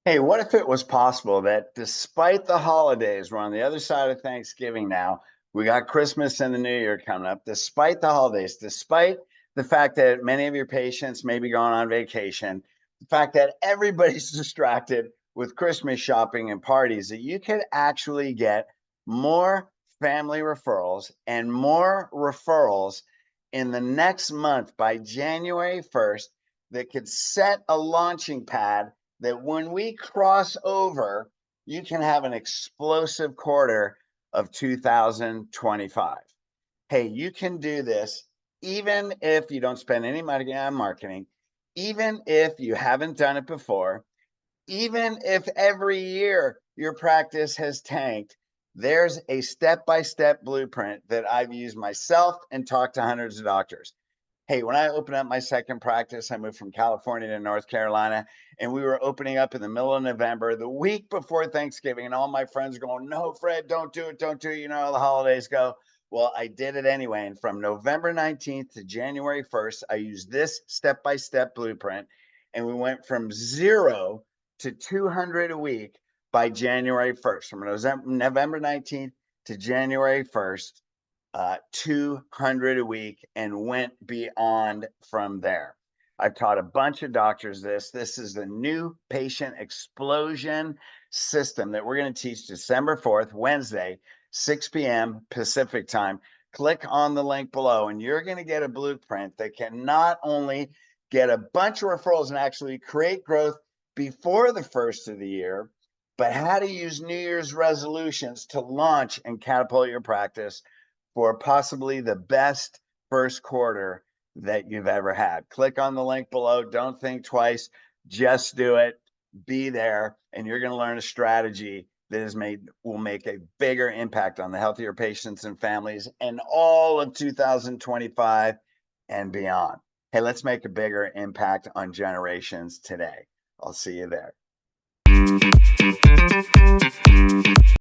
Hey, what if it was possible that despite the holidays, we're on the other side of Thanksgiving now, we got Christmas and the New Year coming up, despite the holidays, despite the fact that many of your patients may be going on vacation, the fact that everybody's distracted with Christmas shopping and parties, that you could actually get more family referrals and more referrals in the next month by January 1st that could set a launching pad that when we cross over, you can have an explosive quarter of 2025. Hey, you can do this even if you don't spend any money on marketing, even if you haven't done it before, even if every year your practice has tanked. There's a step by step blueprint that I've used myself and talked to hundreds of doctors. Hey, when I opened up my second practice, I moved from California to North Carolina, and we were opening up in the middle of November, the week before Thanksgiving. And all my friends are going, "No, Fred, don't do it. Don't do it. You know how the holidays go." Well, I did it anyway. And from November 19th to January 1st, I used this step by step blueprint. And we went from 0 to 200 a week by January 1st, from November 19th to January 1st. 200 a week and went beyond from there. I've taught a bunch of doctors this. This is the new patient explosion system that we're going to teach December 4th, Wednesday, 6 p.m. Pacific time. Click on the link below, and you're going to get a blueprint that can not only get a bunch of referrals and actually create growth before the first of the year, but how to use New Year's resolutions to launch and catapult your practice for possibly the best first quarter that you've ever had. Click on the link below. Don't think twice. Just do it. Be there, and you're going to learn a strategy that will make a bigger impact on the healthier patients and families and all of 2025 and beyond. Hey, let's make a bigger impact on generations today. I'll see you there.